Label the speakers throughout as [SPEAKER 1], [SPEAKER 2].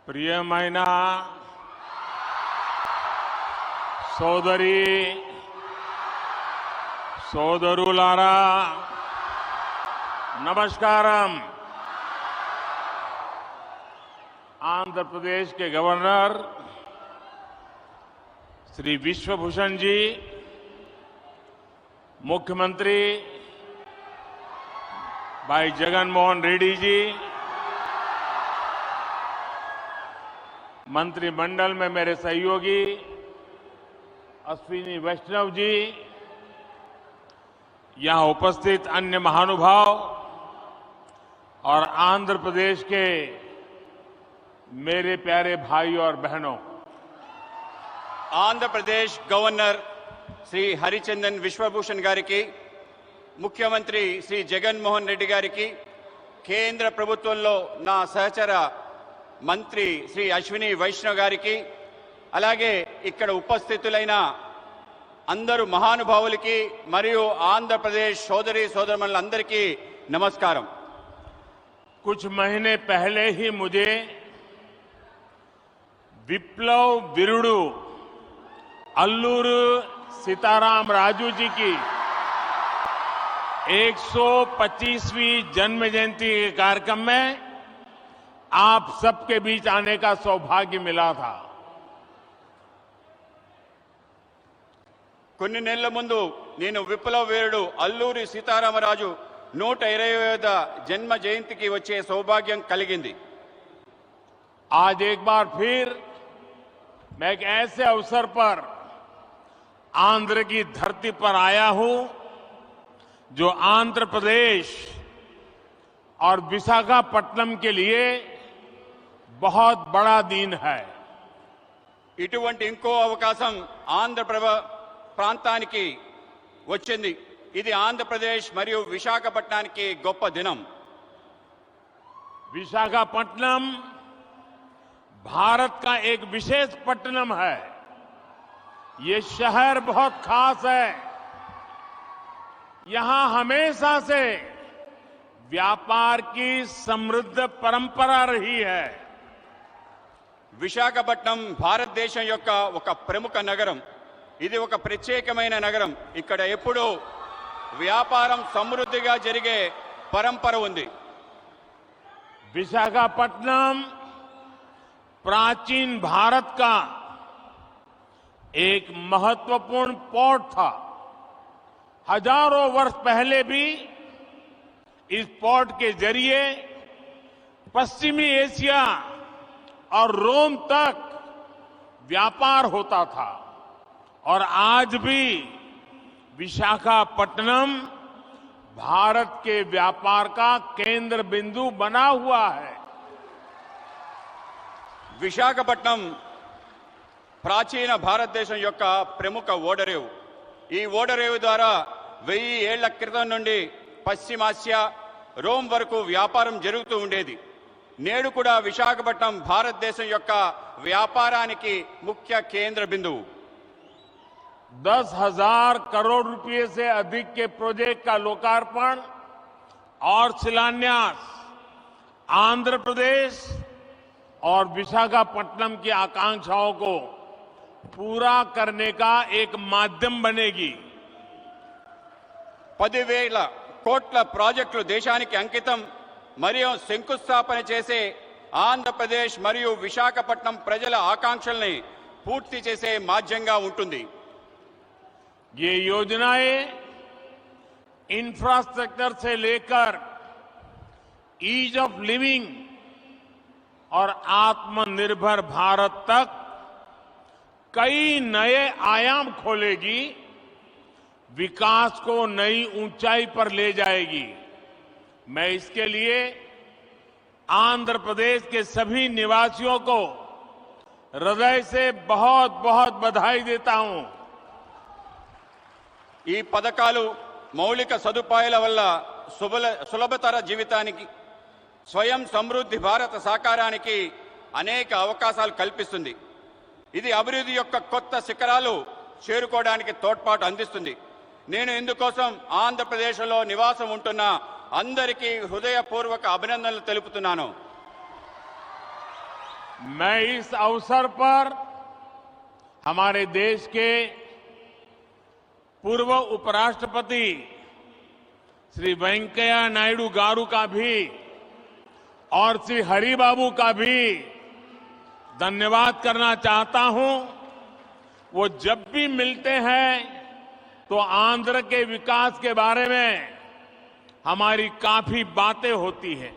[SPEAKER 1] ప్రియమైన సోదరి సోదరులారా नमस्कारम। आंध्र प्रदेश के गवर्नर श्री विश्वभूषण जी, मुख्यमंत्री भाई जगन मोहन रेड्डी जी, मंत्रिमंडल में मेरे सहयोगी अश्विनी वैष्णव जी, यहां उपस्थित अन्य महानुभाव और आंध्र प्रदेश के मेरे प्यारे भाई और बहनों,
[SPEAKER 2] आंध्र प्रदेश गवर्नर श्री हरिचंदन विश्वभूषण गारिकी, मुख्यमंत्री श्री जगन मोहन रेड्डी गारिकी, केंद्र प्रभुत्वंलो ना सहचर मंत्री श्री अश्विनी वैष्णव गारिकी, అలాగే ఇక్కడ ఉపస్థితులైన అందరూ మహానుభావులకి మరియు ఆంధ్రప్రదేశ్ సోదరి సోదరులందరికీ నమస్కారం।
[SPEAKER 1] कुछ महीने पहले ही मुझे विप्लव वीरुडु अल्लूरू सीताराम राजू जी की 125वीं जन्म जयंती के कार्यक्रम में आप सबके बीच आने का सौभाग्य मिला था।
[SPEAKER 2] కొన్ని నెలల ముందు నేను విప్లవ వీరుడు అల్లూరి సీతారామరాజు 125వ జన్మ జయంతికి వచ్చే సౌభాగ్యం కలిగింది।
[SPEAKER 1] आज एक बार फिर मैं एक ऐसे अवसर पर आंध्र की धरती पर आया हूं जो आंध्र प्रदेश और विशाखापट्टनम के लिए बहुत बड़ा दिन है।
[SPEAKER 2] ఇటువంటి ఇంకో అవకాశం ఆంధ్ర ప్రాంతానికి వచ్చింది। ఇది ఆంధ్రప్రదేశ్ మరియు విశాఖపట్నానికి గొప్ప దినం।
[SPEAKER 1] विशाखापट्टनम भारत का एक विशेष पट्टनम है। ये शहर बहुत खास है। यहां हमेशा से व्यापार की समृद्ध परंपरा रही है।
[SPEAKER 2] విశాఖపట్నం భారతదేశం యొక్క ఒక ప్రముఖ నగరం। ఇది ఒక ప్రత్యేకమైన నగరం। ఇక్కడ ఎప్పుడూ వ్యాపారం సమృద్ధిగా జరిగే పరంపర ఉంది।
[SPEAKER 1] विशाखापट्टनम प्राचीन भारत का एक महत्वपूर्ण पोर्ट था। हजारों वर्ष पहले भी इस पोर्ट के जरिए पश्चिमी एशिया और रोम तक व्यापार होता था और आज भी विशाखापट्टनम भारत के व्यापार का केंद्र बिंदु बना हुआ है।
[SPEAKER 2] విశాఖపట్నం ప్రాచీన భారతదేశం యొక్క ప్రముఖ ఓడరేవు। ఈ ఓడరేవు ద్వారా 1000 ఏళ్ల క్రితం నుండి పశ్చిమాసియా రోమ్ వరకు వ్యాపారం జరుగుతూ ఉండేది। నేడు కూడా విశాఖపట్నం భారతదేశం యొక్క వ్యాపారానికి ముఖ్య కేంద్ర బిందువు।
[SPEAKER 1] 10,000 करोड़ रुपए से अधिक के प्रोजेक्ट का लोकार्पण और शिलान्यास आंध्र प्रदेश और विशाखापट्टनम की आकांक्षाओं को पूरा करने का एक माध्यम बनेगी।
[SPEAKER 2] 10,000 కోట్ల ప్రాజెక్టులు దేశానికి అంకితం మరియు శంకుస్థాపన చేసే ఆంధ్రప్రదేశ్ మరియు విశాఖపట్నం ప్రజల ఆకాంక్షల్ని పూర్తి చేసే మాధ్యంగా ఉంటుంది।
[SPEAKER 1] ये योजनाएं इंफ्रास्ट्रक्चर से लेकर ईज ऑफ लिविंग और आत्मनिर्भर भारत तक कई नए आयाम खोलेगी, विकास को नई ऊंचाई पर ले जाएगी। मैं इसके लिए आंध्र प्रदेश के सभी निवासियों को हृदय से बहुत बहुत बधाई देता हूं।
[SPEAKER 2] ఈ పథకాలు మౌలిక సదుపాయాల వల్ల సులభతర జీవితానికి, స్వయం సమృద్ధి భారత సాకారానికి అనేక అవకాశాలు కల్పిస్తుంది। ఇది అభివృద్ధి యొక్క కొత్త శిఖరాలు చేరుకోవడానికి తోడ్పాటు అందిస్తుంది। నేను ఇందుకోసం ఆంధ్రప్రదేశ్లో నివాసం ఉంటున్న అందరికీ హృదయపూర్వక అభినందనలు తెలుపుతున్నాను।
[SPEAKER 1] मैं इस अवसर पर हमारे देश के पूर्व उपराष्ट्रपति श्री वेंकैया नायडू गारू का भी और श्री हरिबाबू का भी धन्यवाद करना चाहता हूं। वो जब भी मिलते हैं तो आंध्र के विकास के बारे में हमारी काफी बातें होती हैं।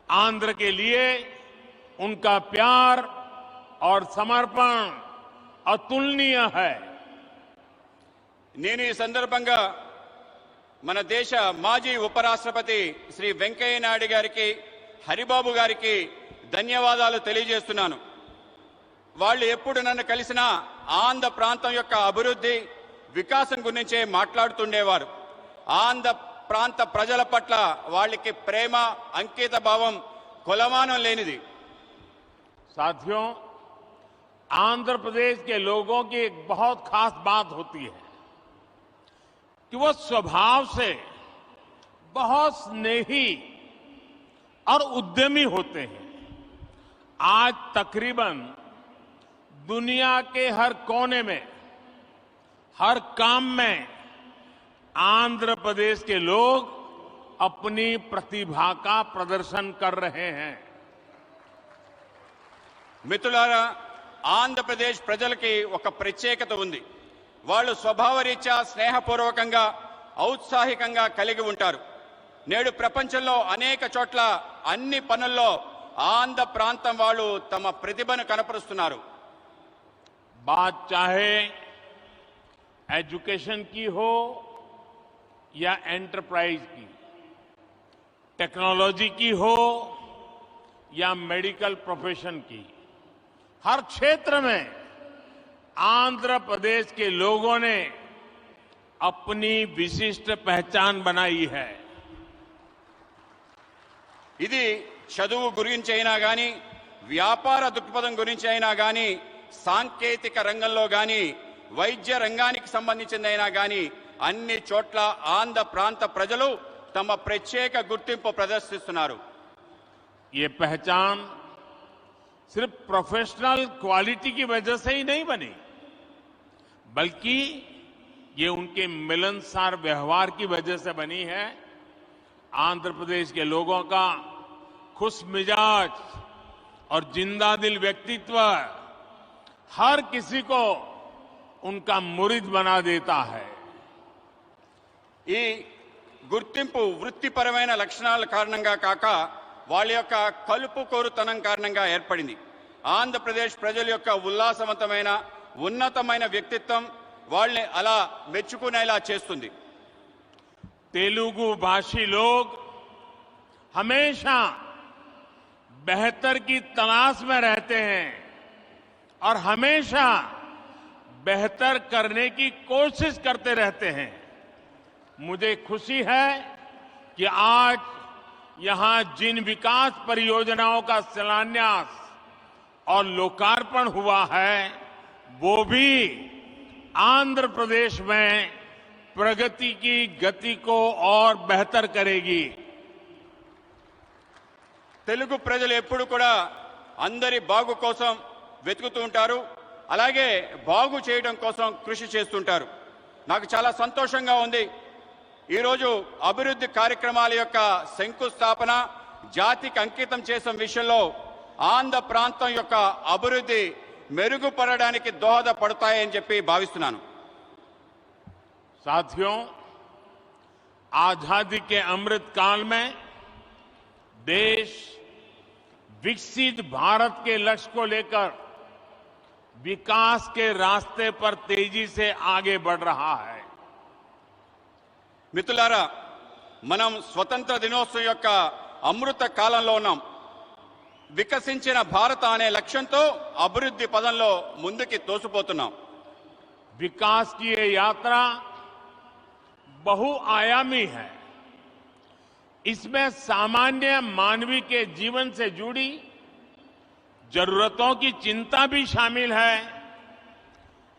[SPEAKER 1] आंध्र के लिए उनका प्यार और समर्पण अतुलनीय है।
[SPEAKER 2] నేను ఈ సందర్భంగా మన దేశ మాజీ ఉపరాష్ట్రపతి శ్రీ వెంకయ్య నాయుడు గారికి హరిబాబు గారికి ధన్యవాదాలు తెలియజేస్తున్నాను. వాళ్ళు ఎప్పుడు నన్ను కలిసినా ఆంధ్ర ప్రాంతం యొక్క అభివృద్ధి వికాసం గురించే మాట్లాడుతుండేవారు. ఆంధ్ర ప్రాంత ప్రజల పట్ల వాళ్ళకి ప్రేమ అంకిత భావం కొలమానం లేనిది.
[SPEAKER 1] साथियों, आंध्र प्रदेश के लोगों की एक बहुत खास बात होती है कि वो स्वभाव से बहुत स्नेही और उद्यमी होते हैं। आज तकरीबन दुनिया के हर कोने में, हर काम में आंध्र प्रदेश के लोग अपनी प्रतिभा का प्रदर्शन कर रहे हैं।
[SPEAKER 2] మిత్రులారా, ఆంధ్రప్రదేశ్ ప్రజలకి ఒక ప్రత్యేకత ఉంది. వాళ్ళు స్వభావరీత్యా స్నేహపూర్వకంగా ఔత్సాహికంగా కలిగి ఉంటారు. నేడు ప్రపంచంలో అనేక చోట్ల అన్ని పనుల్లో ఆంధ్ర ప్రాంతం వాళ్ళు తమ ప్రతిభను కనపరుస్తున్నారు.
[SPEAKER 1] बात चाहे एजुकेशन की हो या एंटरप्राइज की, टेक्नोलॉजी की हो या मेडिकल प्रोफेशन की, हर क्षेत्र में आंध्र प्रदेश के लोगों ने अपनी विशिष्ट पहचान बनाई है।
[SPEAKER 2] ఇది చదువు గురించి అయినా గాని, వ్యాపార దృక్పథం గురించి అయినా గాని, సాంకేతిక రంగంలో గాని, వైద్య రంగానికి సంబంధించిందైనా గాని అన్ని చోట్ల ఆంధ్ర ప్రాంత ప్రజలు తమ ప్రత్యేక గుర్తింపు ప్రదర్శిస్తున్నారు.
[SPEAKER 1] ये पहचान सिर्फ प्रोफेशनल क्वालिटी की वजह से ही नहीं बनी, बल्कि ये उनके मिलनसार व्यवहार की वजह से बनी है। आंध्र प्रदेश के लोगों का खुश मिजाज और जिंदा दिल व्यक्तित्व हर किसी को उनका मुरीद बना देता है।
[SPEAKER 2] ఈ గుర్తింపు వృత్తిపరమైన లక్షణాల కారణంగా కాక వాళ్ళ యొక్క కలుపుకోరుతనం కారణంగా ఏర్పడింది. ఆంధ్రప్రదేశ్ ప్రజల యొక్క ఉల్లాసవంతమైన ఉన్నతమైన వ్యక్తిత్వం వాళ్ళని అలా మెచ్చుకునేలా చేస్తుంది.
[SPEAKER 1] तेलुगु भाषी लोग हमेशा बेहतर की तलाश में रहते हैं और हमेशा बेहतर करने की कोशिश करते रहते हैं। मुझे खुशी है कि आज यहां जिन विकास परियोजनाओं का शिलान्यास और लोकार्पण हुआ है वो भी आंध्र प्रदेश में प्रगति की गति को और बेहतर करेगी।
[SPEAKER 2] తెలుగు ప్రజలు ఎప్పుడు కూడా అందరి బాగు కోసం వెతుకుతూ ఉంటారు, అలాగే బాగు చేయడం కోసం కృషి చేస్తుంటారు. నాకు చాలా సంతోషంగా ఉంది. ఈరోజు అభివృద్ధి కార్యక్రమాల యొక్క శంకుస్థాపన జాతికి అంకితం చేసిన విషయంలో ఆంధ్ర ప్రాంతం యొక్క అభివృద్ధి మెరుగుపడడానికి దోహదపడతాయని చెప్పి భావిస్తున్నాను.
[SPEAKER 1] साथियों, आजादी के अमृत काल में देश विकसित भारत के लक्ष्य को लेकर विकास के रास्ते पर तेजी से आगे बढ़ रहा है।
[SPEAKER 2] మిత్రులారా, మనం స్వతంత్ర దినోత్సవం యొక్క అమృత కాలంలో ఉన్నాం. వికసించిన భారత అనే లక్ష్యంతో అభివృద్ధి పదంలో ముందుకి తోసిపోతున్నాం.
[SPEAKER 1] विकास की ये यात्रा बहुआयामी है। इसमें सामान्य मानवीय के जीवन से जुड़ी जरूरतों की चिंता भी शामिल है।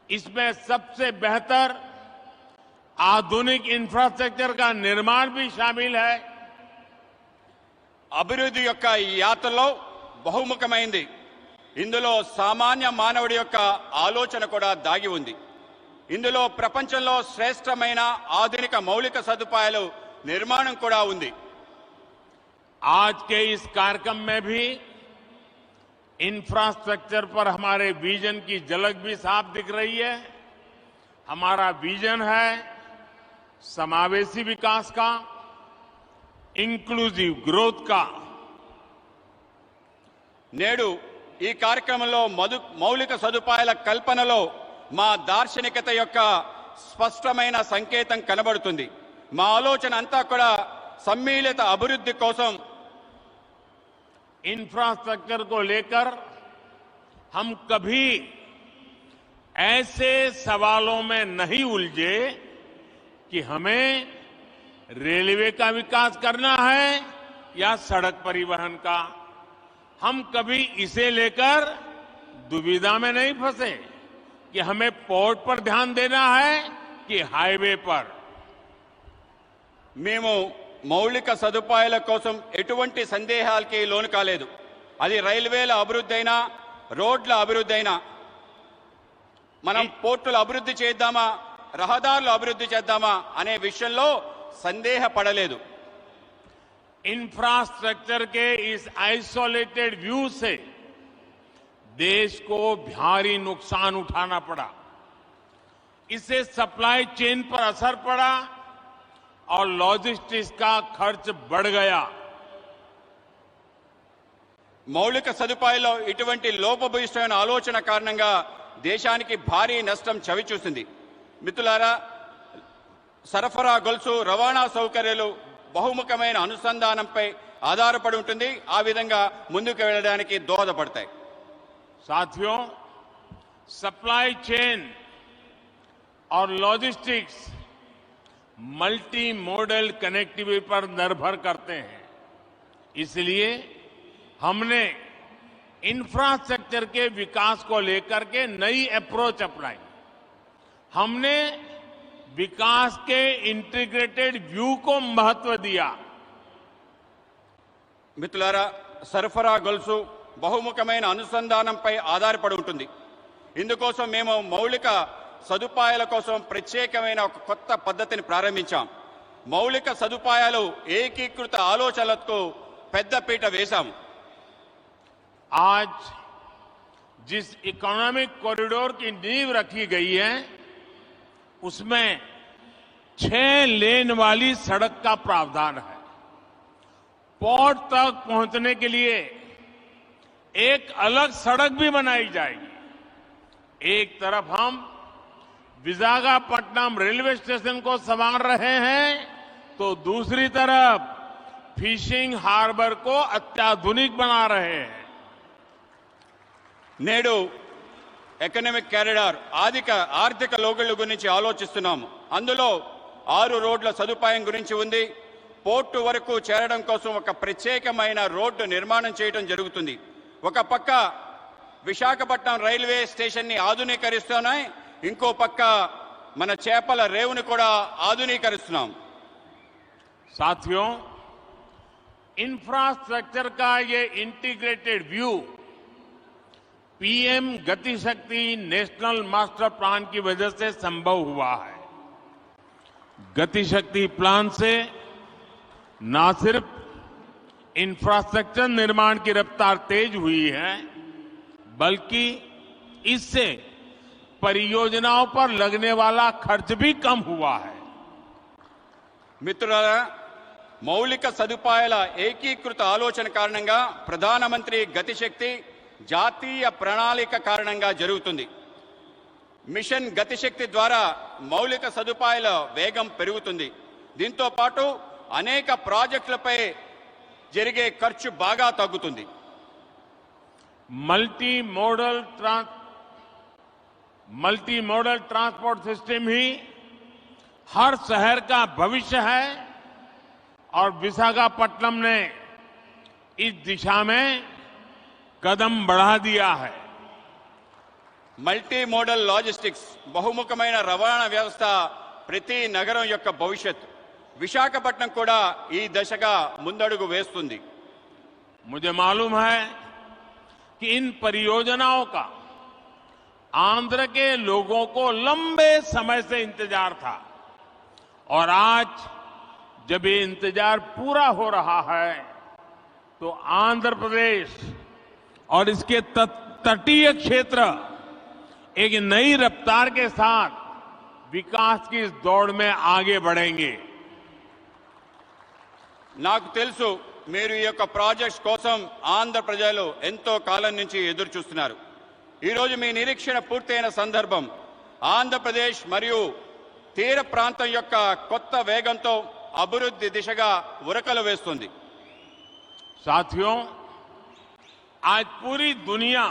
[SPEAKER 1] इसमें सबसे बेहतर आधुनिक इंफ्रास्ट्रक्चर का निर्माण भी शामिल है।
[SPEAKER 2] అభివృద్ధి యొక్క ఈ యాత్రలో బహుముఖమైంది. ఇందులో సామాన్య మానవుడి యొక్క ఆలోచన కూడా దాగి ఉంది. ఇందులో ప్రపంచంలో శ్రేష్టమైన ఆధునిక మౌలిక సదుపాయాలు నిర్మాణం కూడా ఉంది.
[SPEAKER 1] आज के इस कार्यक्रम में भी इंफ्रास्ट्रक्चर पर हमारे विजन की झलक भी साफ दिख रही है। हमारा विजन है समावेशी विकास का, इंक्लूसिव ग्रोथ का।
[SPEAKER 2] నేడు ఈ కార్యక్రమంలో మౌలిక సదుపాయాల కల్పనలో మా దార్శనికత యొక్క స్పష్టమైన సంకేతం కనబడుతుంది. మా ఆలోచన అంతా కూడా సమ్మిళిత అభివృద్ధి కోసం.
[SPEAKER 1] इंफ्रास्ट्रक्चर को लेकर हम कभी ऐसे सवालों में नहीं उलझे कि हमें रेलवे का विकास करना है या सड़क परिवहन का। हम कभी इसे लेकर दुविधा में नहीं फंसे कि हमें पोर्ट पर ध्यान देना है कि हाईवे पर।
[SPEAKER 2] మేము మౌలిక సదుపాయాల కోసం ఎటువంటి సందేహాలకి లోను కాలేదు. అది రైల్వేల అభివృద్ధి అయినా, రోడ్ల అభివృద్ధి అయినా, మనం పోర్టుల అభివృద్ధి చేద్దామా, రహదారుల అభివృద్ధి చేద్దామా అనే విషయంలో సందేహపడలేదు.
[SPEAKER 1] इंफ्रास्ट्रक्चर के इस आइसोलेटेड व्यू से देश को भारी नुकसान उठाना पड़ा। इससे सप्लाई चेन पर असर पड़ा और लॉजिस्टिक्स का खर्च बढ़ गया।
[SPEAKER 2] మౌలిక సదుపాయాల్లో ఇటువంటి లోపభూయిష్టమైన ఆలోచన కారణంగా దేశానికి భారీ నష్టం చవిచూసింది. మిత్రులారా, సరఫరా గొలుసు, రవాణా సౌకర్యాలు బహుముఖమైన అనుసంధానంపై ఆధారపడి ఉంటుంది. ఆ విధంగా ముందుకు వెళ్ళడానికి దోహదపడతాయి.
[SPEAKER 1] साथियों, सप्लाई चेन और लॉजिस्टिक्स मल्टी मॉडल कनेक्टिविटी पर निर्भर करते हैं। इसलिए हमने इंफ्रास्ट्रक्चर के विकास को लेकर के नई अप्रोच अपनाई। हमने विकास के इंटीग्रेटेड व्यू को महत्व दिया।
[SPEAKER 2] మిత్రులారా, సరఫరా గొలుసు బహుముఖమైన అనుసంధానంపై ఆధారపడి ఉంటుంది. ఇందుకోసం మేము మౌలిక సదుపాయాల కోసం ప్రత్యేకమైన ఒక కొత్త పద్ధతిని ప్రారంభించాం. మౌలిక సదుపాయాలు ఏకీకృత ఆలోచనలకు పెద్దపీట వేశాము.
[SPEAKER 1] आज जिस इकोनॉमिक कॉरिडोर की नींव रखी गई है उसमें 6 लेन वाली सड़क का प्रावधान है। पोर्ट तक पहुंचने के लिए एक अलग सड़क भी बनाई जाएगी। एक तरफ हम विशाखापट्टनम रेलवे स्टेशन को संवार रहे हैं तो दूसरी तरफ फिशिंग हार्बर को अत्याधुनिक बना रहे हैं।
[SPEAKER 2] నేడు ఎకనామిక్ కారిడార్ ఆర్థిక లోగళ్ల గురించి ఆలోచిస్తున్నాము. అందులో 6 రోడ్ల సదుపాయం గురించి ఉంది. పోర్టు వరకు చేరడం కోసం ఒక ప్రత్యేకమైన రోడ్డు నిర్మాణం చేయడం జరుగుతుంది. ఒక పక్క విశాఖపట్నం రైల్వే స్టేషన్ ని ఆధునీకరిస్తున్నాయి, ఇంకో పక్క మన చేపల రేవుని కూడా ఆధునీకరిస్తున్నాం.
[SPEAKER 1] साथियों, इंफ्रास्ट्रक्चर का ये इंटीग्रेटेड व्यू पीएम गति शक्ति नेशनल मास्टर प्लान की वजह से संभव हुआ है। गति शक्ति प्लान से न सिर्फ इंफ्रास्ट्रक्चर निर्माण की रफ्तार तेज हुई है, बल्कि इससे परियोजनाओं पर लगने वाला खर्च भी कम हुआ है।
[SPEAKER 2] మిత్రులారా, మౌలిక సదుపాయాల ఏకీకృత ఆలోచన కారణంగా ప్రధానమంత్రి గతిశక్తి జాతీయ ప్రణాళిక కారణంగా జరుగుతుంది. మిషన్ గతిశక్తి ద్వారా మౌలిక సదుపాయాల వేగం పెరుగుతుంది. దీంతో పాటు అనేక ప్రాజెక్టులపై జరిగే ఖర్చు బాగా తగ్గుతుంది.
[SPEAKER 1] मल्टी मॉडल ट्रांसपोर्ट सिस्टम ही हर शहर का भविष्य है और विशाखापट्टनम ने इस दिशा में कदम बढ़ा दिया है।
[SPEAKER 2] మల్టీ మోడల్ లాజిస్టిక్స్ బహుముఖమైన రవాణా వ్యవస్థ ప్రతి నగరం యొక్క భవిష్యత్. విశాఖపట్నం కూడా ఈ దశగా ముందడుగు వేస్తుంది.
[SPEAKER 1] मुझे मालूम है कि इन परियोजनाओं का आंध्र के लोगों को लंबे समय से इंतजार था और आज जब ये इंतजार पूरा हो रहा है तो आंध्र प्रदेश और इसके तटीय क्षेत्र एक नई रफ्तार के साथ विकास की इस दौड़ में आगे बढ़ेंगे।
[SPEAKER 2] నాకు తెలుసు మీరు ఈ యొక్క ప్రాజెక్ట్స్ కోసం ఆంధ్ర ప్రజలు ఎంతో కాలం నుంచి ఎదురు చూస్తున్నారు. ఈ రోజు మీ నిరీక్షణ పూర్తయిన సందర్భం ఆంధ్రప్రదేశ్ మరియు తీర ప్రాంతం యొక్క కొత్త వేగంతో అభివృద్ధి దిశగా ఉరకలు వేస్తుంది.
[SPEAKER 1] साथियों, आज पूरी दुनिया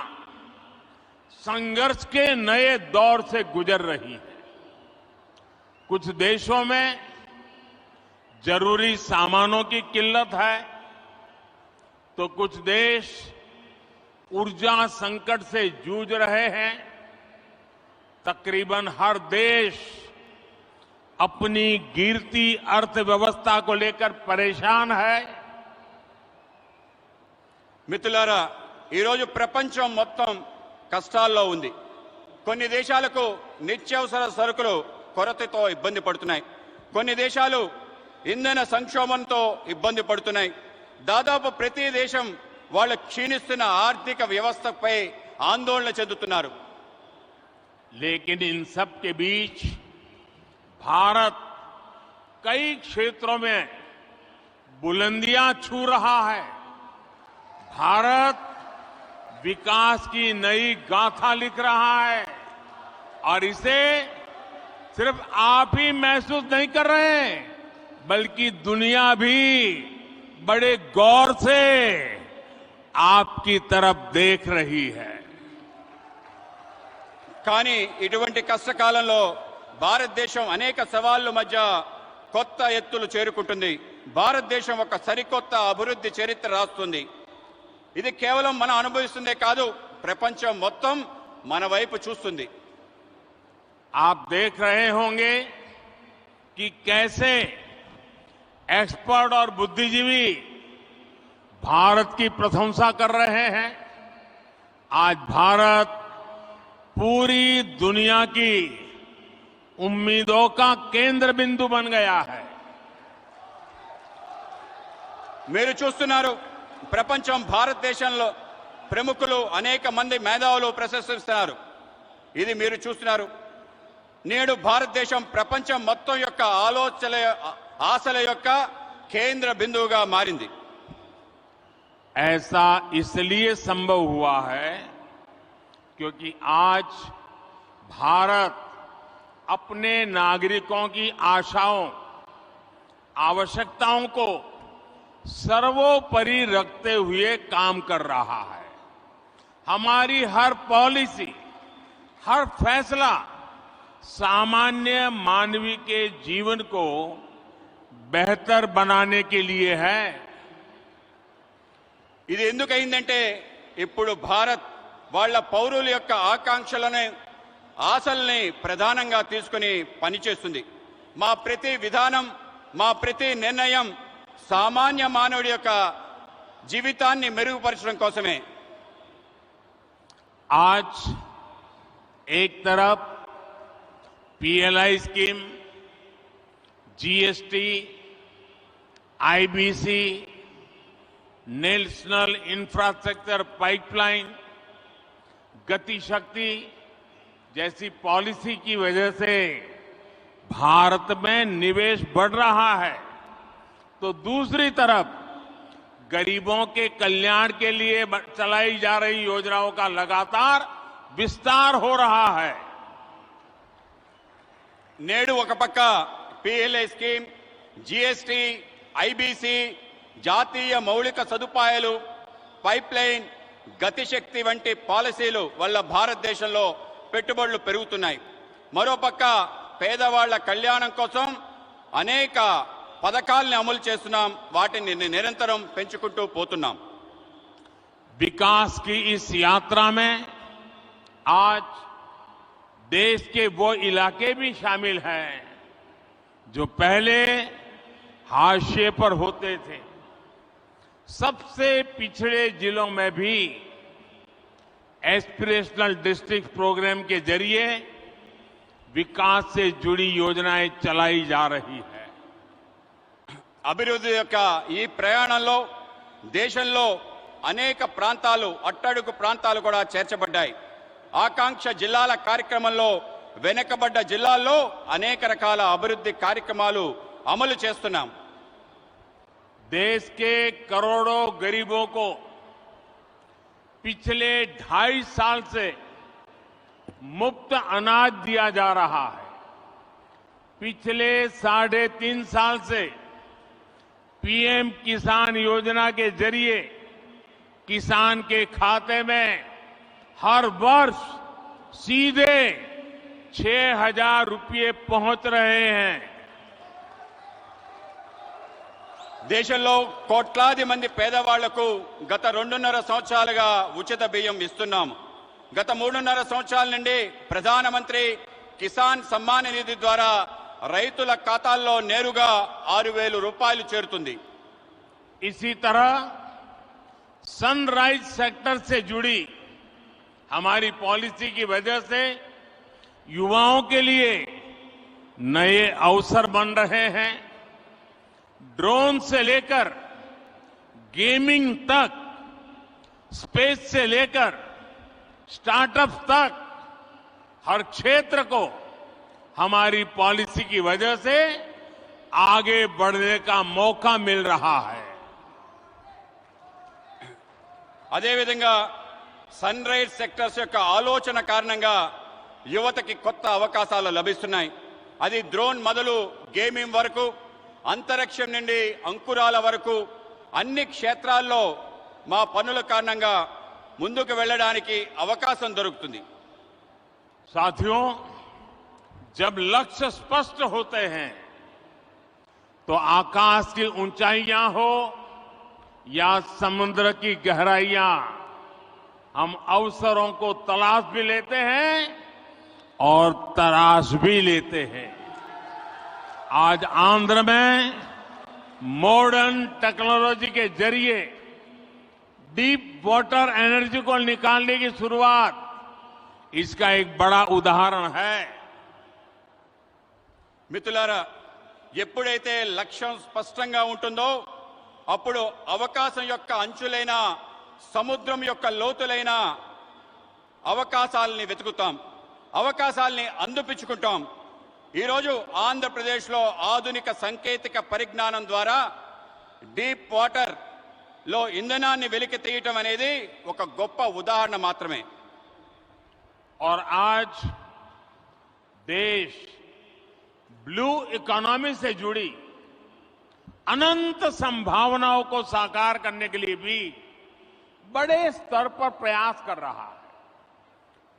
[SPEAKER 1] संघर्ष के नए दौर से गुजर रही है। कुछ देशों में जरूरी सामानों की किल्लत है तो कुछ देश ऊर्जा संकट से जूझ रहे हैं। तकरीबन हर देश अपनी गिरती अर्थव्यवस्था को लेकर परेशान है।
[SPEAKER 2] మిత్రులారా, ఈరోజు ప్రపంచం మొత్తం కష్టాల్లో ఉంది. కొన్ని దేశాలకు నిత్యావసర సరుకులు కొరతతో ఇబ్బంది పడుతున్నాయి. కొన్ని దేశాలు ఇంధన సంక్షోభంతో ఇబ్బంది పడుతున్నాయి. దాదాపు ప్రతి దేశం వాళ్ళ క్షీణిస్తున్న ఆర్థిక వ్యవస్థపై ఆందోళన చెందుతున్నారు.
[SPEAKER 1] लेकिन इन सब के बीच भारत कई क्षेत्रों में बुलंदियां छू रहा है। भारत विकास की नई गाथा लिख रहा है और इसे सिर्फ आप ही महसूस नहीं कर रहे हैं बल्कि दुनिया भी बड़े गौर से आपकी तरफ देख रही है।
[SPEAKER 2] కానీ ఇటువంటి కష్టకాలంలో భారతదేశం అనేక సవాళ్ల మధ్య కొత్త ఎత్తులు చేరుకుంటుంది. భారతదేశం ఒక సరికొత్త అభివృద్ధి చరిత్ర రాస్తుంది. ఇది కేవలం మనం అనుభవిస్తుందే కాదు, ప్రపంచం మొత్తం మన వైపు చూస్తుంది.
[SPEAKER 1] आप देख रहे होंगे कि कैसे एक्सपर्ट और बुद्धिजीवी भारत की प्रशंसा कर रहे हैं। आज भारत पूरी दुनिया की उम्मीदों का केंद्र बिंदु बन गया है।
[SPEAKER 2] మీరు చూస్తున్నారు, ప్రపంచం భారతదేశంలో ప్రముఖులు అనేక మంది మేధావులు ప్రశంసిస్తున్నారు. ఇది మీరు చూస్తున్నారు. నేడు భారతదేశం ప్రపంచం మొత్తం యొక్క ఆశల యొక్క కేంద్ర బిందువుగా మారింది.
[SPEAKER 1] ऐसा इसलिए संभव हुआ है क्योंकि आज भारत अपने नागरिकों की आशाओं, आवश्यकताओं को सर्वोपरि रखते हुए काम कर रहा है। हमारी हर पॉलिसी, हर फैसला सामान्य मानवी के जीवन को बेहतर बनाने के लिए है।
[SPEAKER 2] ఇది ఎందుకైందంటే ఇప్పుడు భారత్ వాళ్ళ పౌరుల యొక్క ఆకాంక్షలను, ఆశల్ని ప్రధానంగా తీసుకుని పనిచేస్తుంది. మా ప్రతి విధానం, మా ప్రతి నిర్ణయం సామాన్య మానవుడి యొక్క జీవితాన్ని మెరుగుపరచడం కోసమే.
[SPEAKER 1] आज एक तरफ PLI scheme, GST, IBC, national infrastructure pipeline, गति शक्ति जैसी पॉलिसी की वजह से भारत में निवेश बढ़ रहा है तो दूसरी तरफ गरीबों के कल्याण के लिए चलाई जा रही योजनाओं का लगातार विस्तार हो रहा है।
[SPEAKER 2] నేడు ఒక పక్క పిఎల్ఐ స్కీమ్, జీఎస్టీ, ఐబీసీ, జాతీయ మౌలిక సదుపాయాలు, పైప్లైన్, గతిశక్తి వంటి పాలసీలు వల్ల భారతదేశంలో పెట్టుబడులు పెరుగుతున్నాయి. మరోపక్క పేదవాళ్ల కళ్యాణం కోసం అనేక పథకాలను అమలు చేస్తున్నాం. వాటిని నిరంతరం పెంచుకుంటూ పోతున్నాం.
[SPEAKER 1] विकास की इस यात्रा में आज देश के वो इलाके भी शामिल हैं जो पहले हाशिए पर होते थे। सबसे पिछड़े जिलों में भी एस्पिरेशनल डिस्ट्रिक्ट प्रोग्राम के जरिए विकास से जुड़ी योजनाएं चलाई जा रही है।
[SPEAKER 2] అభివృద్ధి యొక్క ఈ ప్రయాణంలో దేశంలో అనేక ప్రాంతాలు అట్టడుగు ప్రాంతాలు కూడా చేర్చబడ్డాయి. ఆకాంక్ష జిల్లాల కార్యక్రమంలో వెనుకబడ్డ జిల్లాల్లో అనేక రకాల అభివృద్ధి కార్యక్రమాలు అమలు చేస్తున్నాం.
[SPEAKER 1] देश के करोड़ों गरीबों को पिछले 2.5 साल से मुफ्त अनाज दिया जा रहा है. पिछले 3.5 साल से पीएम किसान योजना के जरिए किसान के खाते में हर वर्ष सीधे 6,000 रुपये पहुंच रहे हैं.
[SPEAKER 2] దేశంలో కోట్లాది మంది పేదవాళ్లకు గత 2.5 సంవత్సరాలుగా ఉచిత బియ్యం ఇస్తున్నాం. గత 3.5 సంవత్సరాల నుండి ప్రధానమంత్రి కిసాన్ సమ్మాన్ నిధి ద్వారా రైతుల ఖాతాల్లో నేరుగా 6,000 రూపాయలు చేరుతుంది.
[SPEAKER 1] इसी तरह सनराइज सेक्टर से जुड़ी हमारी पॉलिसी की वजह से युवाओं के लिए नए अवसर बन रहे हैं. ड्रोन से लेकर गेमिंग तक, स्पेस से लेकर स्टार्टअप तक हर क्षेत्र को हमारी पॉलिसी की वजह से आगे बढ़ने का मौका मिल रहा है.
[SPEAKER 2] అదేవిధంగా సన్ రైజ్ సెక్టర్స్ యొక్క ఆలోచన కారణంగా యువతకి కొత్త అవకాశాలు లభిస్తున్నాయి. అది డ్రోన్ మొదలు గేమింగ్ వరకు, అంతరిక్షం నుండి అంకురాల వరకు అన్ని క్షేత్రాల్లో మా పనుల కారణంగా ముందుకు వెళ్ళడానికి అవకాశం దొరుకుతుంది.
[SPEAKER 1] साथियों, जब लक्ष्य स्पष्ट होते हैं तो आकाश की ऊंचाइयां हो या समुद्र की गहराइयां, हम अवसरों को तलाश भी लेते हैं और तराश भी लेते हैं. आज आंध्र में मॉडर्न टेक्नोलॉजी के जरिए डीप वाटर एनर्जी को निकालने की शुरुआत इसका एक बड़ा उदाहरण है.
[SPEAKER 2] మిత్రులారా, ఎప్పుడైతే లక్ష్యం స్పష్టంగా ఉంటుందో అప్పుడు అవకాశం యొక్క అంచులైన, సముద్రం యొక్క లోతులైన అవకాశాలని వెతుకుతాం, అవకాశాలని అందిపుచ్చుకుంటాం. ఈరోజు ఆంధ్రప్రదేశ్లో ఆధునిక సాంకేతిక పరిజ్ఞానం ద్వారా డీప్ వాటర్ లో ఇంధనాన్ని వెలికి తీయటం అనేది ఒక గొప్ప ఉదాహరణ మాత్రమే.
[SPEAKER 1] और आज देश ब्लू इकोनॉमी से जुड़ी अनंत संभावनाओं को साकार करने के लिए भी बड़े स्तर पर प्रयास कर रहा है.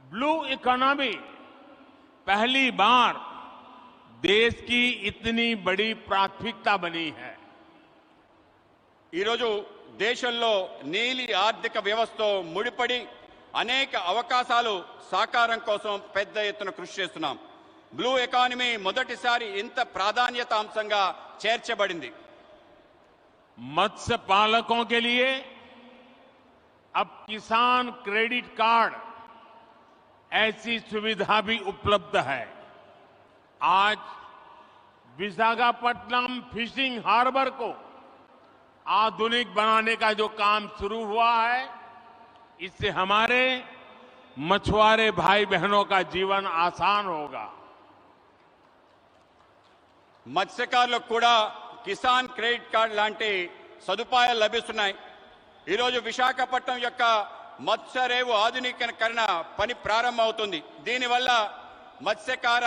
[SPEAKER 1] ब्लू इकोनॉमी पहली बार देश की इतनी बड़ी प्राथमिकता बनी है.
[SPEAKER 2] ఈరోజు దేశంలో నీలి ఆర్థిక వ్యవస్థతో ముడిపడి అనేక అవకాశాలు సాకారం కోసం పెద్ద ఎత్తున కృషి చేస్తున్నాం. బ్లూ ఎకానమీ మొదటిసారి ఇంత ప్రాధాన్యత అంశంగా చేర్చబడింది.
[SPEAKER 1] मत्स्य पालकों के लिए अब किसान क्रेडिट कार्ड ऐसी सुविधा भी उपलब्ध है. आज विशाखापट्टनम फिशिंग हार्बर को आधुनिक बनाने का जो काम शुरू हुआ है, इससे हमारे मछुआरे भाई बहनों का जीवन आसान होगा.
[SPEAKER 2] మత్స్యకారులకు కూడా కిసాన్ క్రెడిట్ కార్డ్ లాంటి సదుపాయాలు లభిస్తున్నాయి. ఈరోజు విశాఖపట్నం యొక్క మత్స్యరేవు ఆధునీకరణ పని ప్రారంభమవుతుంది. దీనివల్ల మత్స్యకార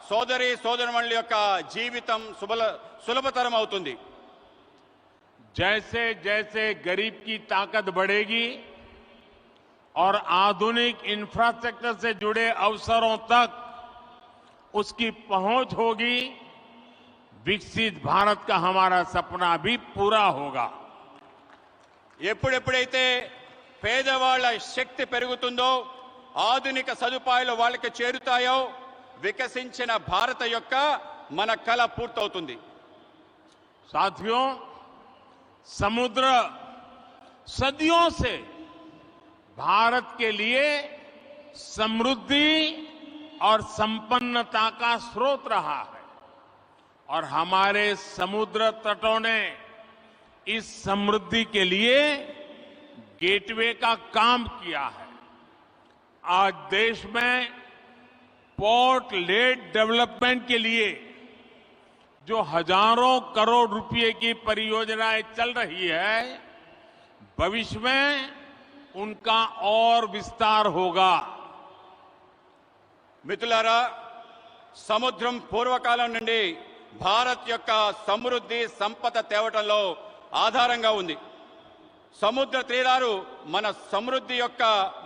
[SPEAKER 2] సోదరి సోదరుమణుల యొక్క జీవితం సులభతరం అవుతుంది.
[SPEAKER 1] जैसे जैसे गरीब की ताकत बढ़ेगी और आधुनिक इंफ्रास्ट्रक्चर से जुड़े अवसरों तक उसकी पहुंच होगी, विकसित भारत का हमारा सपना भी पूरा होगा.
[SPEAKER 2] ఎప్పుడెప్పుడైతే పేదవాళ్ల శక్తి పెరుగుతుందో, ఆధునిక సదుపాయాలు వాళ్ళకి చేరుతాయో, వికసించిన భారత యొక్క మన కల పూర్తవుతుంది.
[SPEAKER 1] साथियों, समुद्र सदियों से भारत के लिए समृद्धि और संपन्नता का स्रोत रहा है और हमारे समुद्र तटों ने इस समृद्धि के लिए गेटवे का काम किया है। आज देश में पोर्ट लेड डेवलपमेंट के लिए जो हजारों करोड़ रुपए की परियोजनाएं चल रही है, भविष्य में उनका और विस्तार होगा।
[SPEAKER 2] మిత్రులారా, సముద్రం పూర్వకాలం నుండి భారత్ యొక్క సమృద్ధి సంపద తేవటంలో ఆధారంగా ఉంది. సముద్ర తీరాలు మన సమృద్ధి యొక్క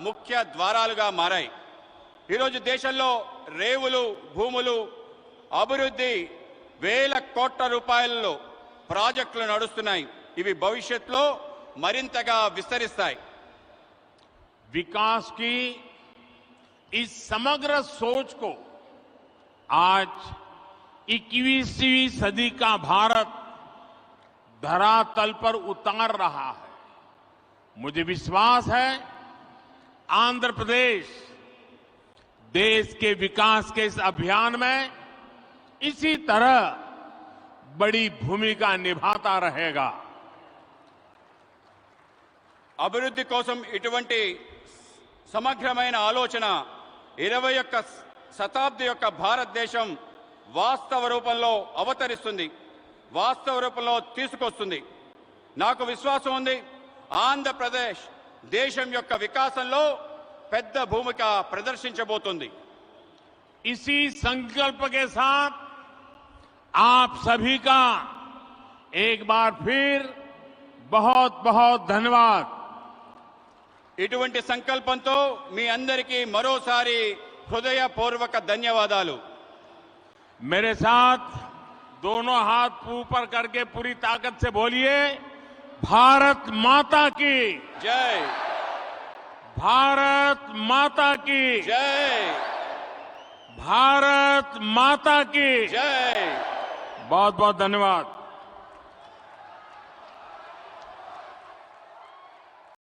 [SPEAKER 2] ముఖ్య ద్వారాలుగా మారాయి. ఈరోజు దేశంలో రేవులు, భూములు, అభివృద్ధి వేల కోట్ల రూపాయలలో ప్రాజెక్టులు నడుస్తున్నాయి. ఇవి భవిష్యత్తులో మరింతగా విస్తరిస్తాయి.
[SPEAKER 1] विकास की इस समग्र सोच को आज 21वीं सदी का भारत धरातल पर उतार रहा है। मुझे विश्वास है आंध्र प्रदेश देश के विकास के इस अभियान में इसी तरह बड़ी भूमिका निभाता रहेगा।
[SPEAKER 2] అభివృద్ధి కోసం ఇటువంటి సమగ్రమైన ఆలోచన 21వ శతాబ్ది యొక్క భారతదేశం వాస్తవ రూపంలో అవతరిస్తుంది, వాస్తవ రూపంలో తీసుకొస్తుంది. నాకు విశ్వాసం ఉంది ఆంధ్రప్రదేశ్ దేశం యొక్క వికాసంలో పెద్ద భూమిక ప్రదర్శించబోతుంది.
[SPEAKER 1] इसी संकल्प के साथ आप सभी का एक बार फिर बहुत बहुत धन्यवाद।
[SPEAKER 2] ఇటువంటి సంకల్పంతో మీ అందరికీ మరోసారి హృదయపూర్వక ధన్యవాదాలు.
[SPEAKER 1] मेरे साथ दोनों हाथ ऊपर करके पूरी ताकत से बोलिए, भारत माता की
[SPEAKER 2] జై,
[SPEAKER 1] भारत माता की
[SPEAKER 2] జై,
[SPEAKER 1] भारत माता की
[SPEAKER 2] జై.
[SPEAKER 1] बहुत बहुत धन्यवाद।